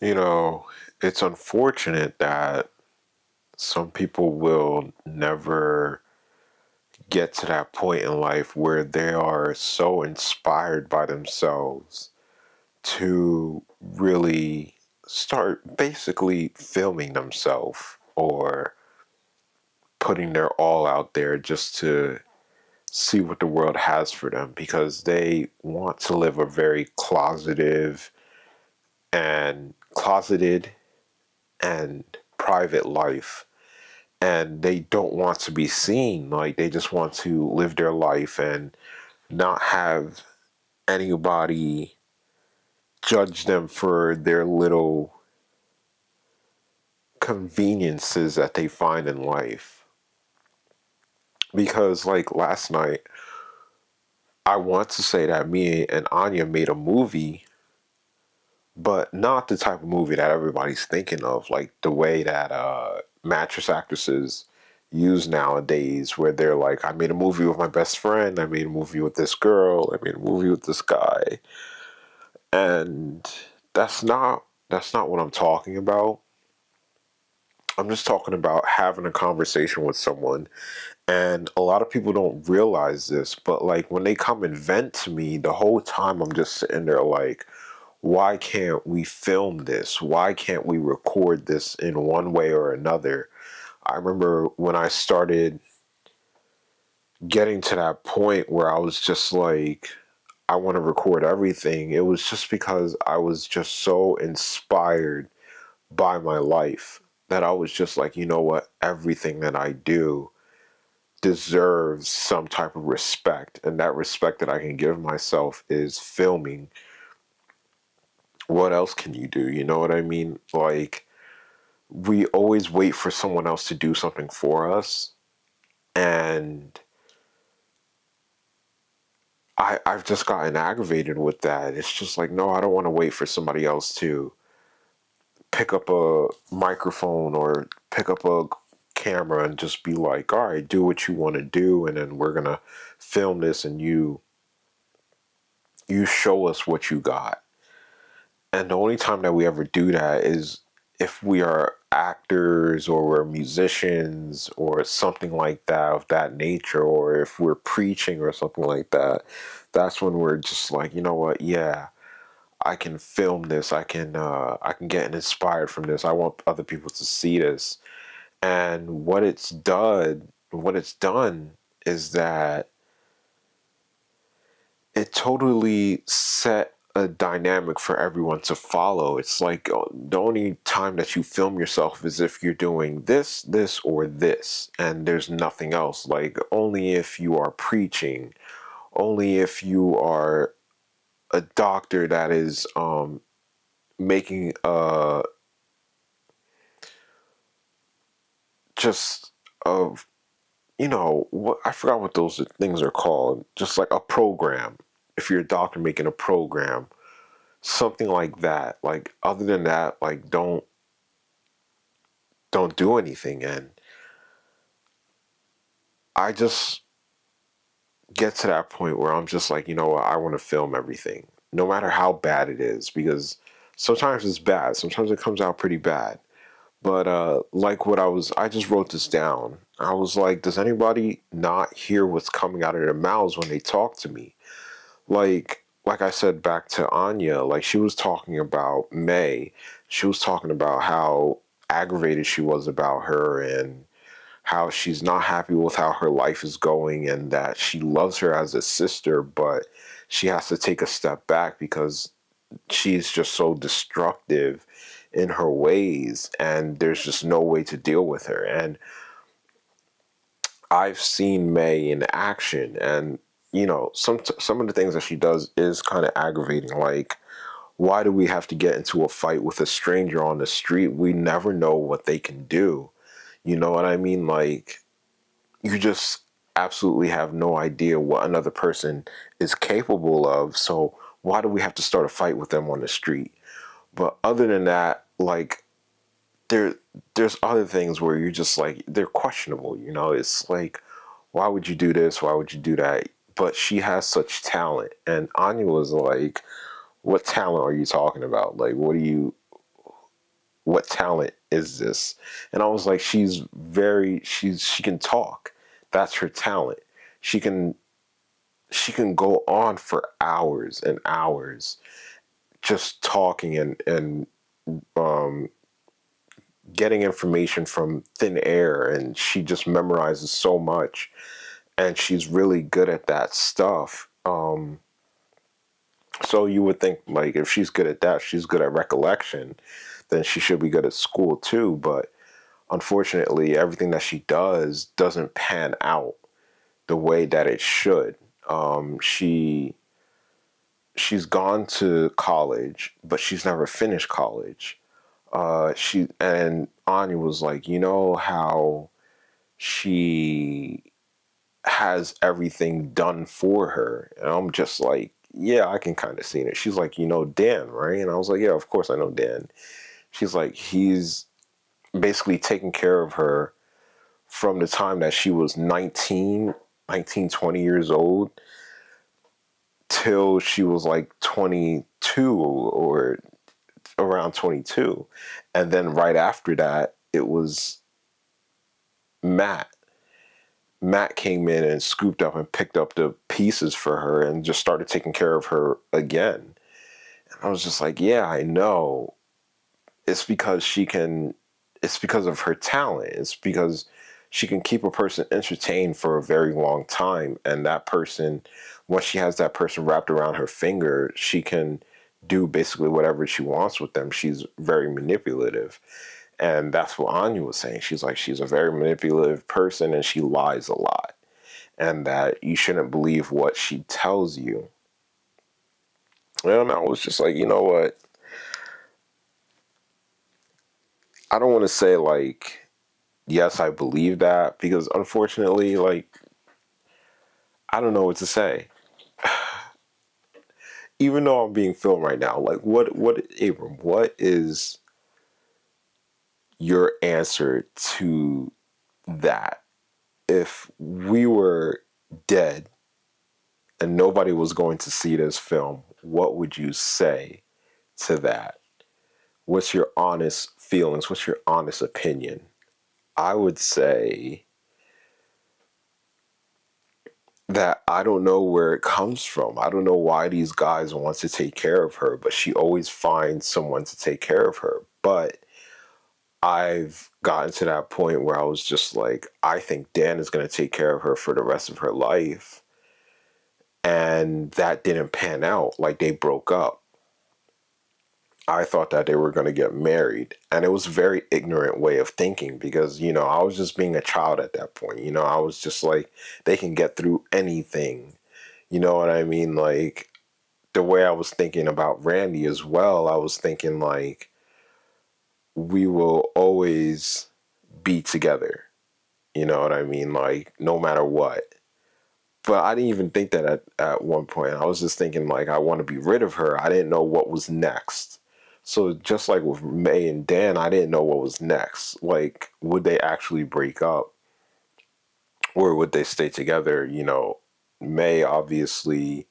You know, it's unfortunate that some people will never get to that point in life where they are so inspired by themselves to really start basically filming themselves or putting their all out there just to see what the world has for them because they want to live a very closeted and private life, and they don't want to be seen. Like, they just want to live their life and not have anybody judge them for their little conveniences that they find in life. Because, like, last night, I want to say that me and Anya made a movie, but not the type of movie that everybody's thinking of, like the way that mattress actresses use nowadays, where they're like, I made a movie with my best friend, I made a movie with this girl, I made a movie with this guy. And that's not what I'm talking about. I'm just talking about having a conversation with someone. And a lot of people don't realize this, but like when they come and vent to me, the whole time I'm just sitting there like, why can't we film this? Why can't we record this in one way or another? I remember when I started getting to that point where I was just like, I want to record everything. It was just because I was just so inspired by my life that I was just like, you know what? Everything that I do deserves some type of respect. And that respect that I can give myself is filming. What else can you do? You know what I mean? Like, we always wait for someone else to do something for us. And I've just gotten aggravated with that. It's just like, no, I don't want to wait for somebody else to pick up a microphone or pick up a camera and just be like, all right, do what you want to do. And then we're going to film this and you show us what you got. And the only time that we ever do that is if we are actors or we're musicians or something like that of that nature, or if we're preaching or something like that. That's when we're just like, you know what? Yeah, I can film this. I can get inspired from this. I want other people to see this. And what it's done is that it totally set a dynamic for everyone to follow. It's like the only time that you film yourself is if you're doing this, or this, and there's nothing else. Like, only if you are preaching, only if you are a doctor that is making just of what, I forgot what those things are called. Just like a program. If you're a doctor making a program, something like that. Like, other than that, like, don't do anything. And I just get to that point where I'm just like, you know what, I want to film everything, no matter how bad it is, because sometimes it's bad, sometimes it comes out pretty bad. But like, I just wrote this down. I was like, does anybody not hear what's coming out of their mouths when they talk to me? Like I said, back to Anya, like, she was talking about May. She was talking about how aggravated she was about her, and how she's not happy with how her life is going, and that she loves her as a sister, but she has to take a step back because she's just so destructive in her ways, and there's just no way to deal with her. And I've seen May in action, and some of the things that she does is kind of aggravating. Like, why do we have to get into a fight with a stranger on the street? We never know what they can do. You know what I mean? Like, you just absolutely have no idea what another person is capable of. So why do we have to start a fight with them on the street? But other than that, like, there there's other things where you're just like, they're questionable. It's like, why would you do this? Why would you do that? But she has such talent, and Anya was like, what talent are you talking about? Like, what talent is this? And I was like, she can talk. That's her talent. She can go on for hours and hours just talking and um, getting information from thin air, and she just memorizes so much, and she's really good at that stuff. So you would think, like, if she's good at that, she's good at recollection, then she should be good at school too. But unfortunately, everything that she does doesn't pan out the way that it should. She's gone to college, but she's never finished college. She and Anya was like, you know how she has everything done for her, and I'm just like, yeah, I can kind of see it. She's like, you know Dan, right? And I was like, yeah, of course I know Dan. She's like, he's basically taking care of her from the time that she was 20 years old till she was like 22 or around 22. And then right after that, it was Matt. Matt came in and scooped up and picked up the pieces for her and just started taking care of her again. And I was just like, yeah, I know. It's because it's because of her talent. It's because she can keep a person entertained for a very long time. And that person, once she has that person wrapped around her finger, she can do basically whatever she wants with them. She's very manipulative. And that's what Anya was saying. She's like, she's a very manipulative person and she lies a lot. And that you shouldn't believe what she tells you. And I was just like, you know what? I don't want to say like, yes, I believe that, because unfortunately, like, I don't know what to say. Even though I'm being filmed right now, like, Abram, what is your answer to that? If we were dead and nobody was going to see this film, what would you say to that? What's your honest feelings? What's your honest opinion? I would say that I don't know where it comes from. I don't know why these guys want to take care of her, but she always finds someone to take care of her. But I've gotten to that point where I was just like, I think Dan is going to take care of her for the rest of her life. And that didn't pan out. Like, they broke up. I thought that they were going to get married. And it was a very ignorant way of thinking because, I was just being a child at that point. I was just like, they can get through anything. You know what I mean? Like, the way I was thinking about Randy as well, I was thinking like, we will always be together. You know what I mean? Like, no matter what. But I didn't even think that at one point. I was just thinking like, I want to be rid of her. I didn't know what was next. So just like with May and Dan, I didn't know what was next. Like, would they actually break up? Or would they stay together? May obviously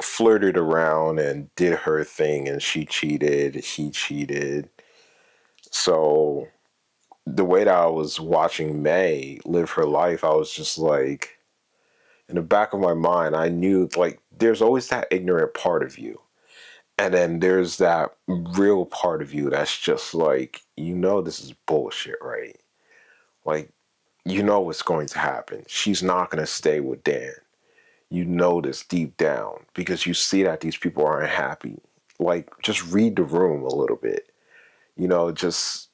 flirted around and did her thing, and she cheated, he cheated. So the way that I was watching May live her life, I was just like, in the back of my mind, I knew like there's always that ignorant part of you. And then there's that real part of you that's just like, this is bullshit, right? Like, what's going to happen. She's not going to stay with Dan. You know this deep down because you see that these people aren't happy. Like, just read the room a little bit. Just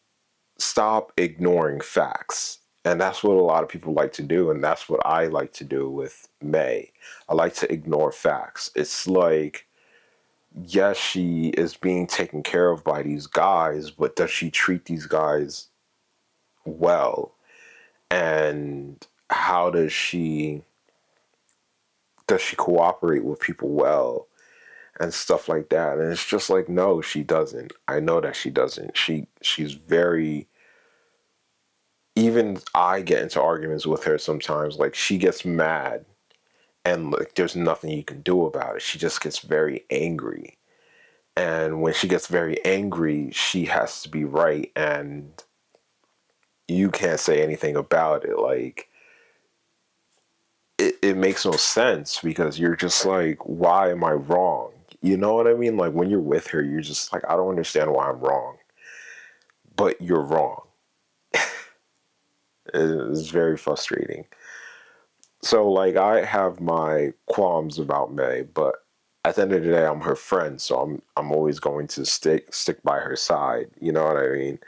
stop ignoring facts. And that's what a lot of people like to do. And that's what I like to do with May. I like to ignore facts. It's like, yes, she is being taken care of by these guys, but does she treat these guys well? And how does she cooperate with people well and stuff like that? And it's just like, no, she doesn't. I know that she doesn't. She's very, even I get into arguments with her sometimes. Like, she gets mad and like there's nothing you can do about it. She just gets very angry. And when she gets very angry, she has to be right, and you can't say anything about it. Like, it makes no sense because you're just like, why am I wrong? You know what I mean? Like, when you're with her, you're just like, I don't understand why I'm wrong, but you're wrong. It's very frustrating. So, like, I have my qualms about May, but at the end of the day, I'm her friend, so I'm always going to stick by her side. You know what I mean?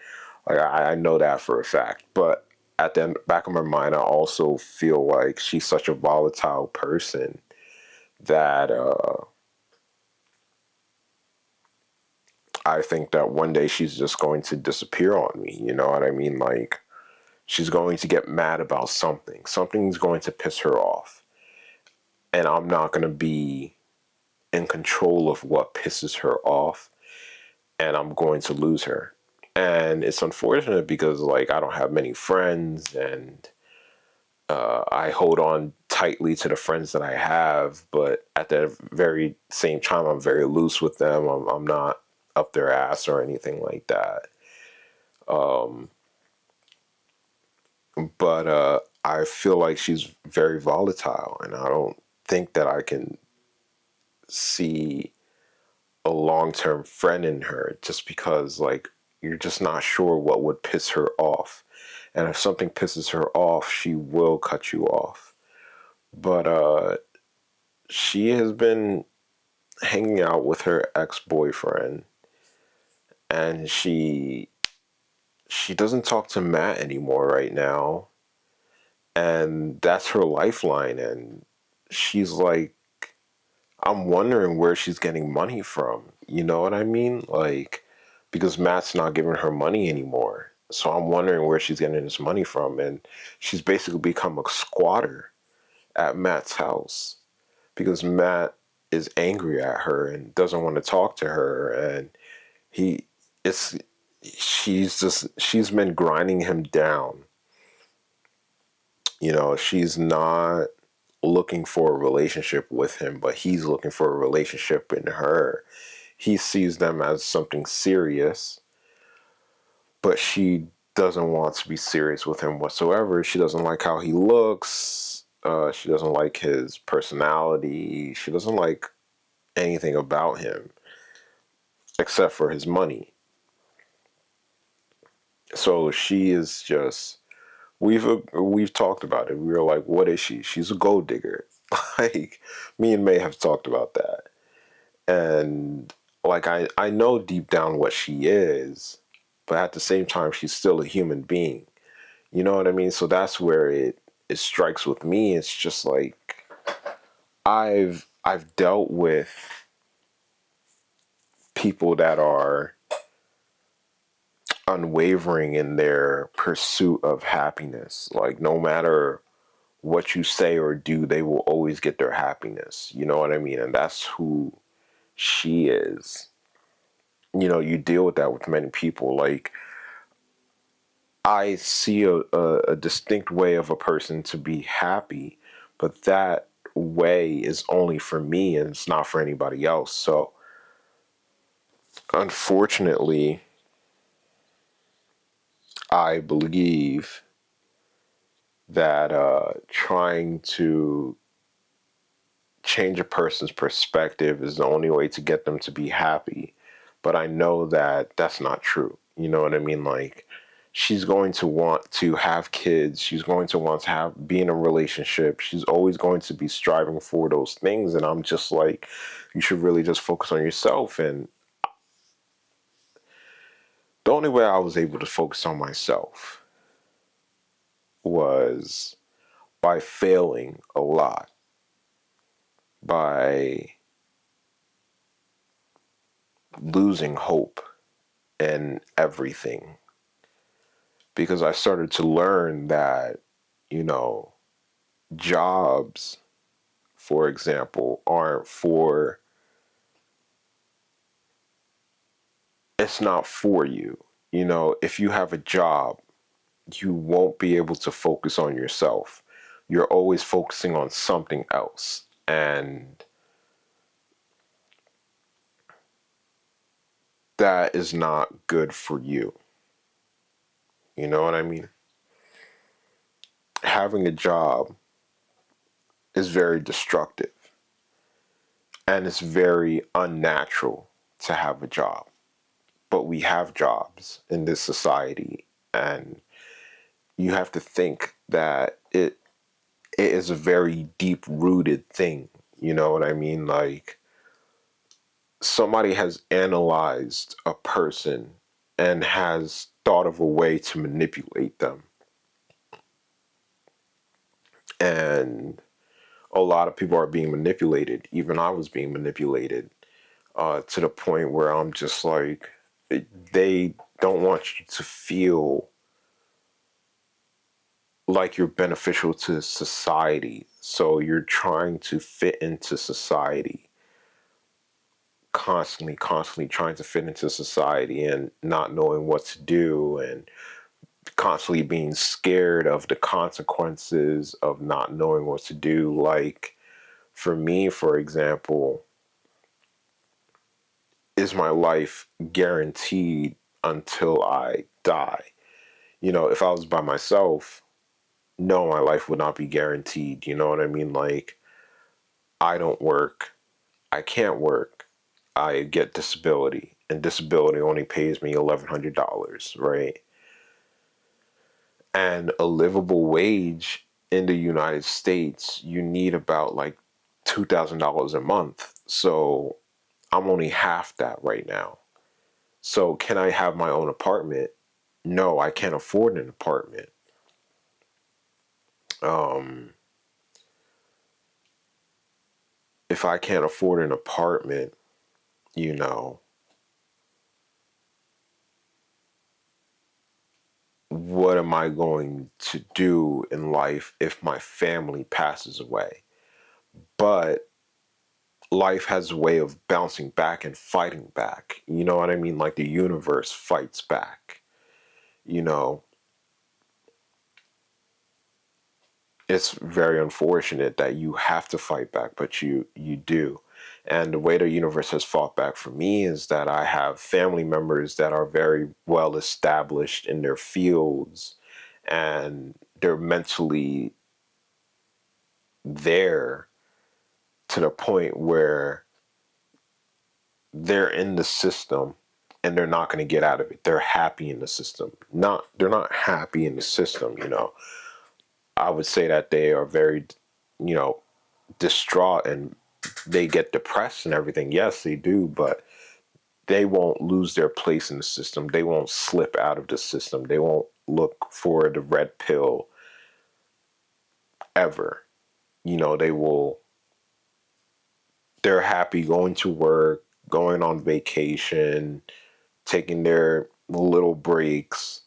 Like, I know that for a fact. But at the back of my mind, I also feel like she's such a volatile person that I think that one day she's just going to disappear on me. You know what I mean? Like, she's going to get mad about something. Something's going to piss her off. And I'm not going to be in control of what pisses her off. And I'm going to lose her. And it's unfortunate because, like, I don't have many friends, and I hold on tightly to the friends that I have. But at the very same time, I'm very loose with them. I'm not up their ass or anything like that. But I feel like she's very volatile, and I don't think that I can see a long-term friend in her just because, like, you're just not sure what would piss her off. And if something pisses her off, she will cut you off. But she has been hanging out with her ex-boyfriend, and she doesn't talk to Matt anymore right now, and that's her lifeline. And she's like, I'm wondering where she's getting money from. You know what I mean? Like, because Matt's not giving her money anymore. So I'm wondering where she's getting this money from. And she's basically become a squatter at Matt's house because Matt is angry at her and doesn't want to talk to her. And he, it's, she's been grinding him down. You know, she's not looking for a relationship with him, but he's looking for a relationship in her. He sees them as something serious, but she doesn't want to be serious with him whatsoever. She doesn't like how he looks. She doesn't like his personality. She doesn't like anything about him except for his money. So she is just, we've talked about it. We were like, what is she? She's a gold digger. Like, me and May have talked about that. And like, I know deep down what she is, but at the same time she's still a human being. You know what I mean? So that's where it strikes with me. It's just like, I've dealt with people that are unwavering in their pursuit of happiness. Like, no matter what you say or do, they will always get their happiness. You know what I mean? And that's who she is. You know, you deal with that with many people. Like, I see a distinct way of a person to be happy, but that way is only for me and it's not for anybody else. So, unfortunately, I believe that trying to change a person's perspective is the only way to get them to be happy. But I know that that's not true. You know what I mean? Like, she's going to want to have kids. She's going to want to be in a relationship. She's always going to be striving for those things. And I'm just like, you should really just focus on yourself. And the only way I was able to focus on myself was by failing a lot, by losing hope in everything. Because I started to learn that, you know, jobs, for example, aren't for, it's not for you. You know, if you have a job, you won't be able to focus on yourself. You're always focusing on something else. And that is not good for you. You know what I mean? Having a job is very destructive, and it's very unnatural to have a job. But we have jobs in this society, and you have to think that it is a very deep rooted thing. You know what I mean? Like, somebody has analyzed a person and has thought of a way to manipulate them. And a lot of people are being manipulated. Even I was being manipulated, to the point where I'm just like, they don't want you to feel like you're beneficial to society. So you're trying to fit into society, constantly trying to fit into society and not knowing what to do, and constantly being scared of the consequences of not knowing what to do. Like, for me, for example, is my life guaranteed until I die? You know, if I was by myself, no, my life would not be guaranteed. You know what I mean? Like, I don't work, I can't work, I get disability, and disability only pays me $1,100, right? And a livable wage in the United States, you need about like $2,000 a month. So I'm only half that right now. So can I have my own apartment? No, I can't afford an apartment. Um, if I can't afford an apartment, you know, what am I going to do in life if my family passes away? But life has a way of bouncing back and fighting back. You know what I mean? Like, the universe fights back. You know, it's very unfortunate that you have to fight back, but you do. And the way the universe has fought back for me is that I have family members that are very well established in their fields, and they're mentally there to the point where they're in the system and they're not going to get out of it. They're happy in the system. They're not happy in the system, you know. I would say that they are very, you know, distraught, and they get depressed and everything. Yes, they do, but they won't lose their place in the system. They won't slip out of the system. They won't look for the red pill ever. You know, they're happy going to work, going on vacation, taking their little breaks,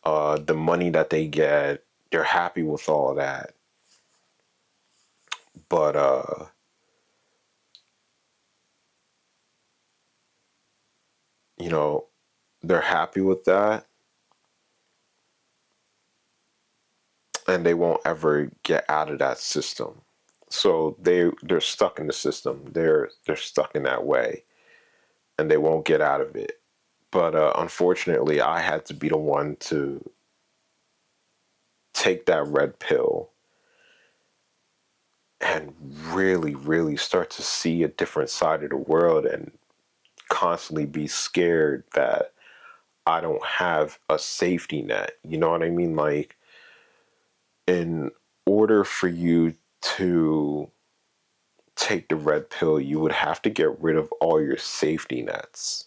the money that they get, they're happy with all of that. But you know, they're happy with that, and they won't ever get out of that system. So they're stuck in the system. They're stuck in that way, and they won't get out of it. But unfortunately, I had to be the one to take that red pill and really start to see a different side of the world, and constantly be scared that I don't have a safety net. You know what I mean? Like, in order for you to take the red pill, you would have to get rid of all your safety nets.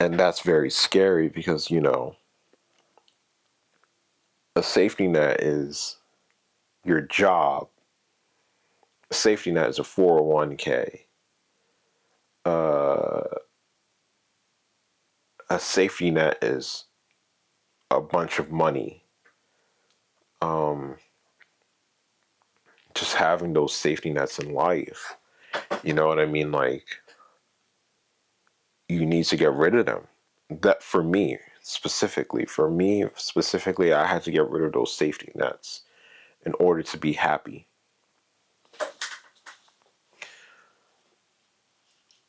And that's very scary because, you know, a safety net is your job. A safety net is a 401k. Uh, a safety net is a bunch of money. Um, just having those safety nets in life, you know what I mean? Like, you need to get rid of them. That, for me specifically, I had to get rid of those safety nets in order to be happy.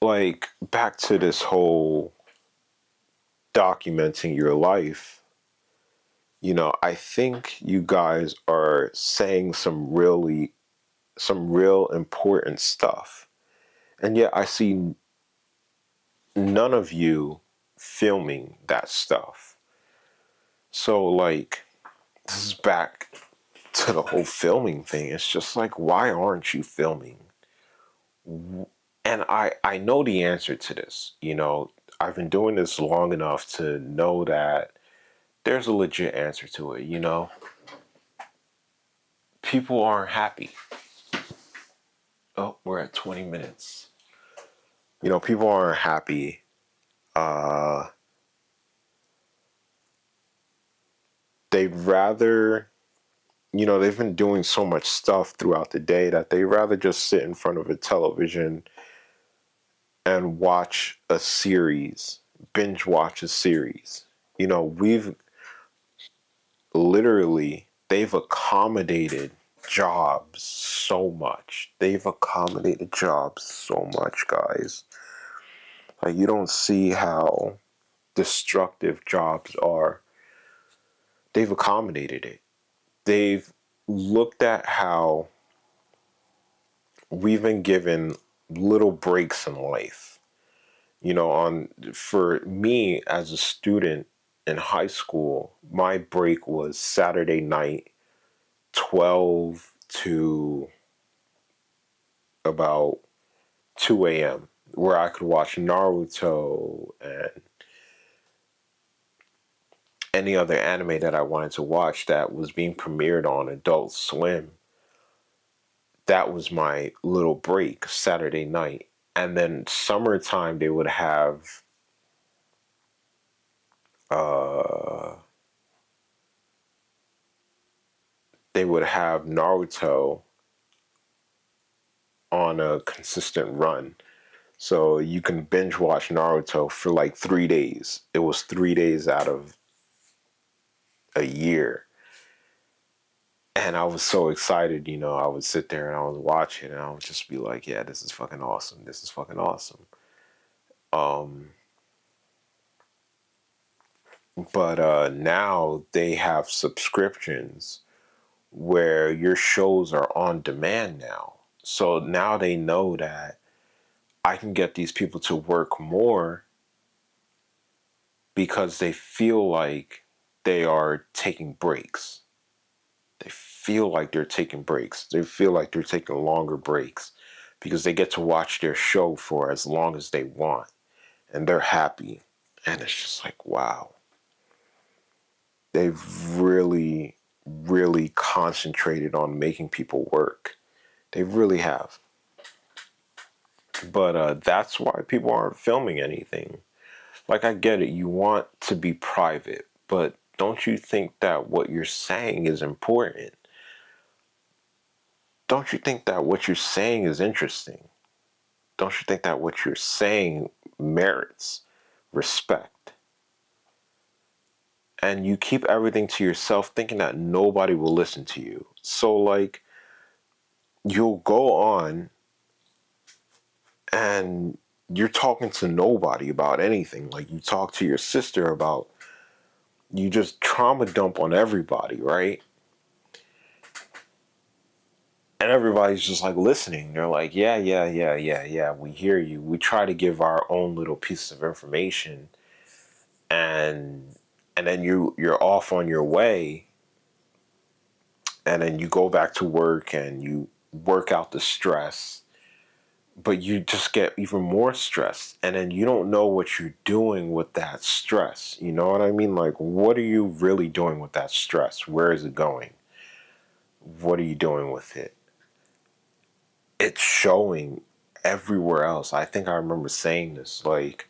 Like, back to this whole documenting your life, I think you guys are saying some real important stuff. And yet I see none of you filming that stuff. So, like, this is back to the whole filming thing. It's just like, why aren't you filming? And I know the answer to this. I've been doing this long enough to know that there's a legit answer to it. People aren't happy. Oh, we're at 20 minutes. People aren't happy. Uh, they'd rather, they've been doing so much stuff throughout the day that they'd rather just sit in front of a television and watch a series, binge watch a series. We've literally, they've accommodated jobs so much. They've accommodated jobs so much, guys. Like, you don't see how destructive jobs are. They've accommodated it. They've looked at how we've been given little breaks in life. For me as a student in high school, my break was Saturday night, 12 to about 2 a.m., where I could watch Naruto and any other anime that I wanted to watch that was being premiered on Adult Swim. That was my little break, Saturday night. And then summertime, they would have uh, Naruto on a consistent run. So you can binge watch Naruto for like 3 days. It was 3 days out of a year. And I was so excited, I would sit there and I would watch it and I would just be like, yeah, this is fucking awesome. This is fucking awesome. But now they have subscriptions where your shows are on demand now. So now they know that I can get these people to work more because they feel like they are taking breaks. They feel like they're taking breaks. They feel like they're taking longer breaks because they get to watch their show for as long as they want and they're happy. And it's just like, wow. They've really, really concentrated on making people work. They really have. But that's why people aren't filming anything. Like, I get it. You want to be private, but don't you think that what you're saying is important? Don't you think that what you're saying is interesting? Don't you think that what you're saying merits respect? And you keep everything to yourself thinking that nobody will listen to you. So, like, you'll go on and you're talking to nobody about anything. Like, you talk to your sister about, you just trauma dump on everybody, right? And everybody's just like listening. They're like, yeah, yeah, yeah, yeah, yeah, we hear you. We try to give our own little piece of information, and then you're off on your way, and then you go back to work and you work out the stress, but you just get even more stressed, and then you don't know what you're doing with that stress. You know what I mean? Like, what are you really doing with that stress? Where is it going? What are you doing with it? It's showing everywhere else. I think I remember saying this, like,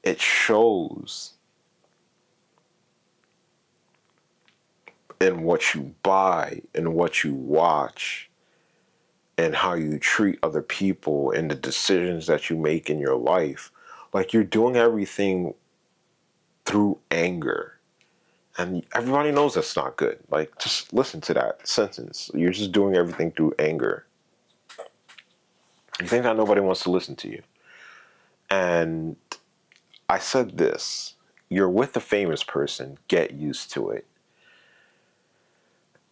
it shows in what you buy and what you watch and how you treat other people and the decisions that you make in your life. Like, you're doing everything through anger. And everybody knows that's not good. Like, just listen to that sentence. You're just doing everything through anger. You think that nobody wants to listen to you. And I said this. You're with a famous person, get used to it.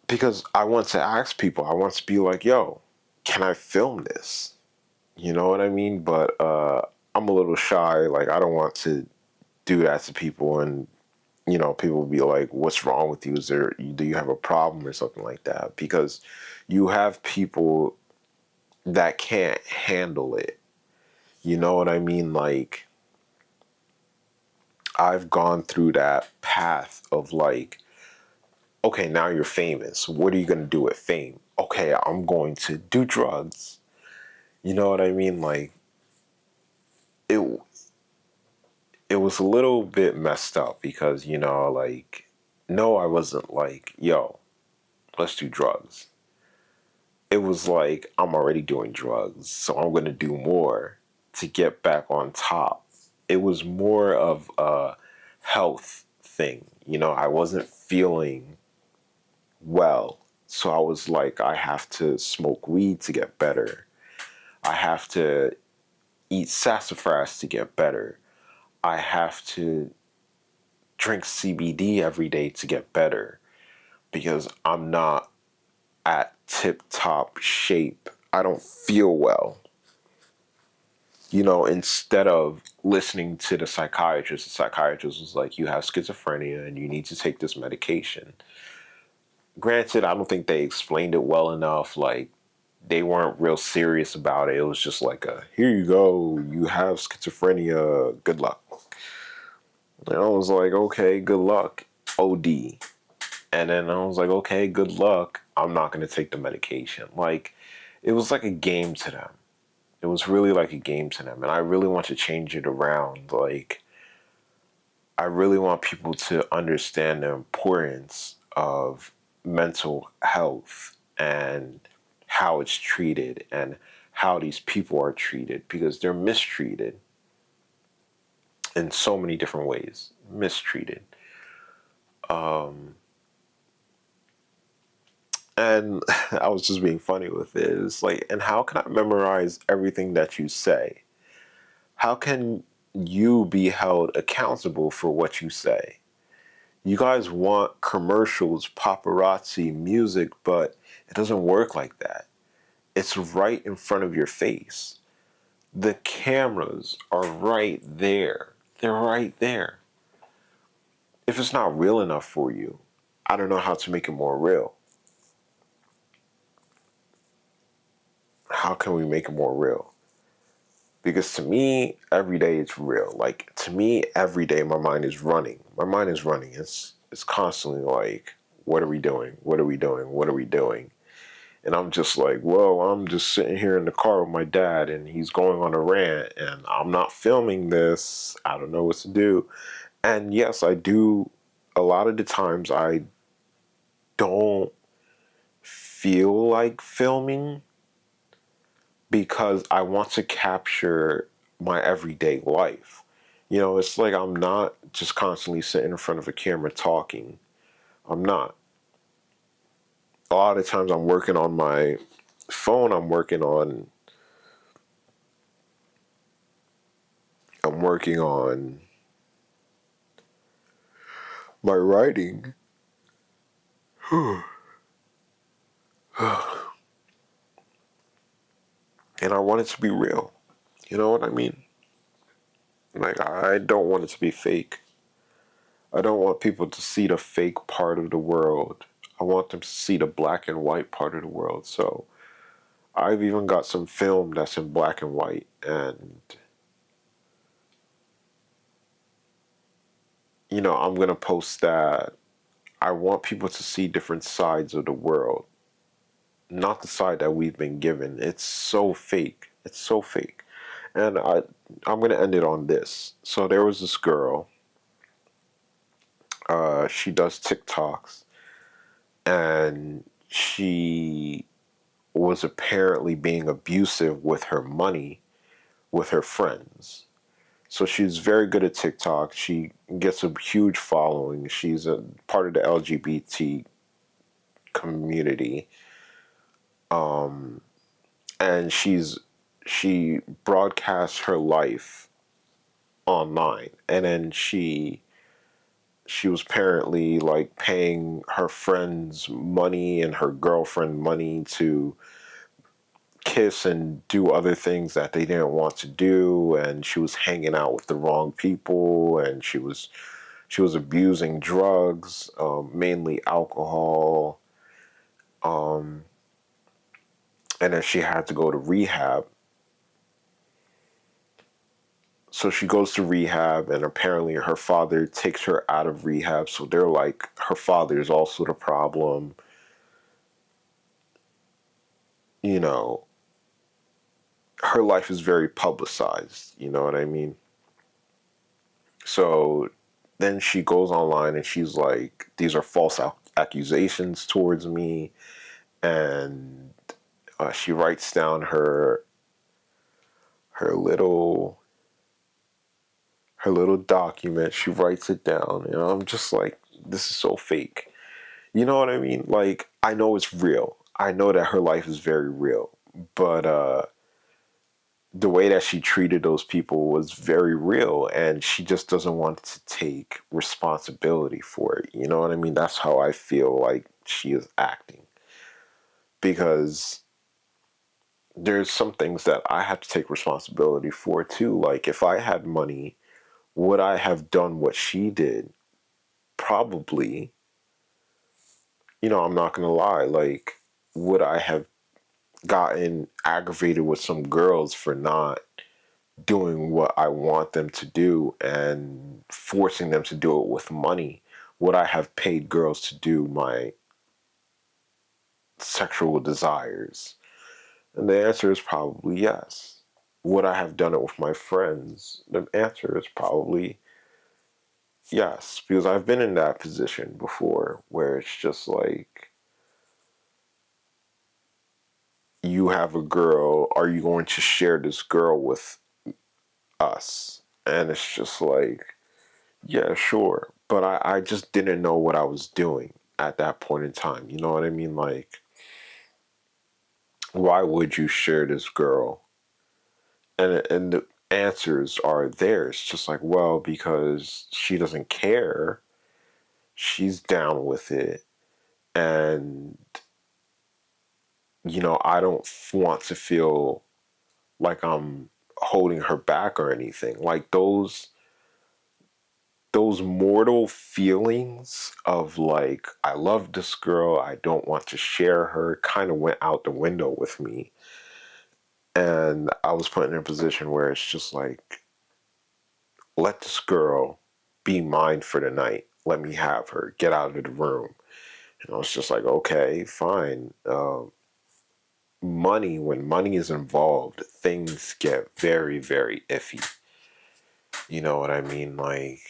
Because I want to ask people, I want to be like, yo, can I film this? You know what I mean? But I'm a little shy. Like, I don't want to do that to people, and people will be like, what's wrong with you? Do you have a problem or something like that? Because you have people that can't handle it. You know what I mean? Like, I've gone through that path of like, okay, now you're famous. What are you going to do with fame? Okay, I'm going to do drugs. You know what I mean? Like, it it was a little bit messed up because, like, no, I wasn't like, yo, let's do drugs. It was like, I'm already doing drugs, so I'm going to do more to get back on top. It was more of a health thing. I wasn't feeling well. So I was like, I have to smoke weed to get better. I have to eat sassafras to get better. I have to drink CBD every day to get better because I'm not at tip top shape. I don't feel well. Instead of listening to the psychiatrist was like, you have schizophrenia and you need to take this medication. Granted, I don't think they explained it well enough. Like, they weren't real serious about it. It was just like, here you go, you have schizophrenia, good luck. And I was like, okay, good luck, OD. And then I was like, okay, good luck, I'm not going to take the medication. Like, it was like a game to them. It was really like a game to them. And I really want to change it around. Like, I really want people to understand the importance of mental health and how it's treated and how these people are treated, because they're mistreated in so many different ways. Mistreated. And I was just being funny with it. It's like, and how can I memorize everything that you say? How can you be held accountable for what you say? You guys want commercials, paparazzi, music, but it doesn't work like that. It's right in front of your face. The cameras are right there. They're right there. If it's not real enough for you, I don't know how to make it more real. How can we make it more real? Because to me, every day it's real. Like, to me, every day my mind is running. My mind is running. It's constantly like, what are we doing? What are we doing? What are we doing? And I'm just like, whoa, I'm just sitting here in the car with my dad and he's going on a rant and I'm not filming this. I don't know what to do. And yes, I do. A lot of the times I don't feel like filming because I want to capture my everyday life. It's like I'm not just constantly sitting in front of a camera talking. I'm not. A lot of times I'm working on my phone, I'm working on my writing. And I want it to be real. You know what I mean? Like, I don't want it to be fake. I don't want people to see the fake part of the world. I want them to see the black and white part of the world. So I've even got some film that's in black and white. And, I'm going to post that. I want people to see different sides of the world, not the side that we've been given. It's so fake. It's so fake. And I'm going to end it on this. So there was this girl. She does TikToks. And she was apparently being abusive with her money with her friends. So she's very good at TikTok. She gets a huge following. She's a part of the LGBT community. And she broadcasts her life online, and then she was apparently like paying her friends money and her girlfriend money to kiss and do other things that they didn't want to do, and she was hanging out with the wrong people, and she was abusing drugs, mainly alcohol, and then she had to go to rehab. So she goes to rehab, and apparently her father takes her out of rehab. So they're like, her father is also the problem. You know, her life is very publicized. You know what I mean? So then she goes online and she's like, these are false accusations towards me. And she writes down her little her little document. She writes it down, and I'm just like, this is so fake. You know what I mean? Like, I know it's real. I know that her life is very real, but the way that she treated those people was very real, and she just doesn't want to take responsibility for it. You know what I mean? That's how I feel like she is acting, because there's some things that I have to take responsibility for too. Like, if I had money, would I have done what she did? Probably. I'm not gonna lie. Like, would I have gotten aggravated with some girls for not doing what I want them to do and forcing them to do it with money? Would I have paid girls to do my sexual desires? And the answer is probably yes. Would I have done it with my friends? The answer is probably yes, because I've been in that position before where it's just like, you have a girl, are you going to share this girl with us? And it's just like, yeah, sure. But I just didn't know what I was doing at that point in time. You know what I mean? Like, why would you share this girl? And the answers are there. It's just like, well, because she doesn't care. She's down with it. And, I don't want to feel like I'm holding her back or anything. Like, those mortal feelings of like, I love this girl, I don't want to share her, kind of went out the window with me. And I was put in a position where it's just like, let this girl be mine for the night. Let me have her. Get out of the room. And I was just like, okay, fine. When money is involved, things get very, very iffy. You know what I mean? Like,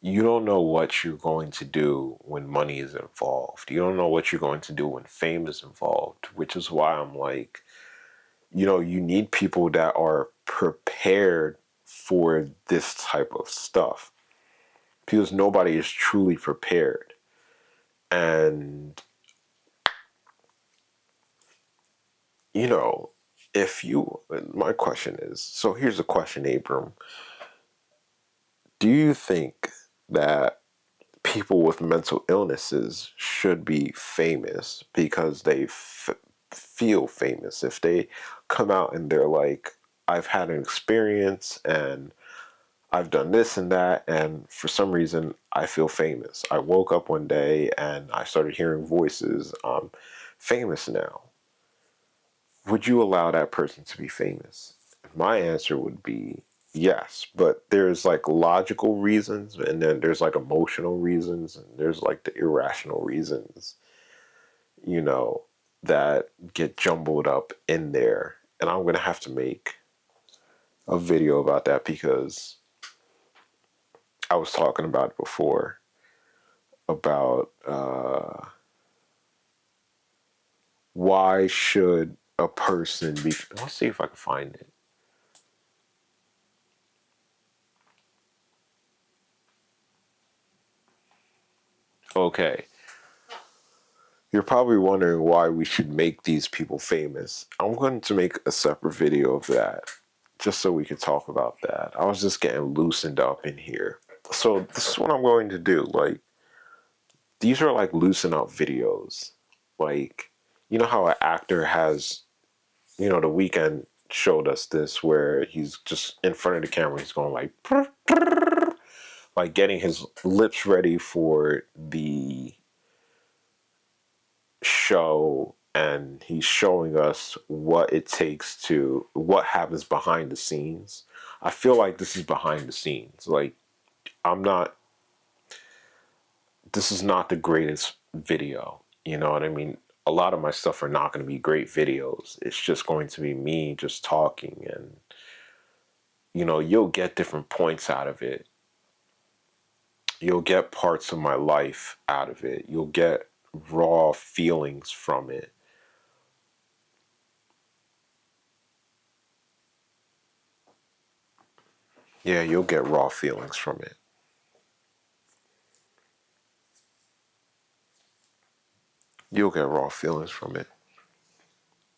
you don't know what you're going to do when money is involved. You don't know what you're going to do when fame is involved, which is why I'm like, you need people that are prepared for this type of stuff, because nobody is truly prepared. And, you know, my question is, so here's a question, Abram. Do you think that people with mental illnesses should be famous because they feel famous? If they come out and they're like, I've had an experience and I've done this and that, and for some reason I feel famous. I woke up one day and I started hearing voices. I'm famous now. Would you allow that person to be famous? My answer would be yes, but there's like logical reasons, and then there's like emotional reasons, and there's like the irrational reasons, you know, that get jumbled up in there. And I'm going to have to make a video about that, because I was talking about it before about why should a person be. Let's see if I can find it. Okay. You're probably wondering why we should make these people famous. I'm going to make a separate video of that just so we could talk about that. I was just getting loosened up in here. So this is what I'm going to do. Like, these are like loosen up videos. Like, you know how an actor has, The Weeknd showed us this where he's just in front of the camera. He's going like getting his lips ready for the show, and he's showing us what happens behind the scenes. I feel like this is behind the scenes. Like, I'm not, this is not the greatest video. You know what I mean? A lot of my stuff are not going to be great videos. It's just going to be me just talking, and, you'll get different points out of it. You'll get parts of my life out of it. You'll get raw feelings from it. Yeah, you'll get raw feelings from it. You'll get raw feelings from it.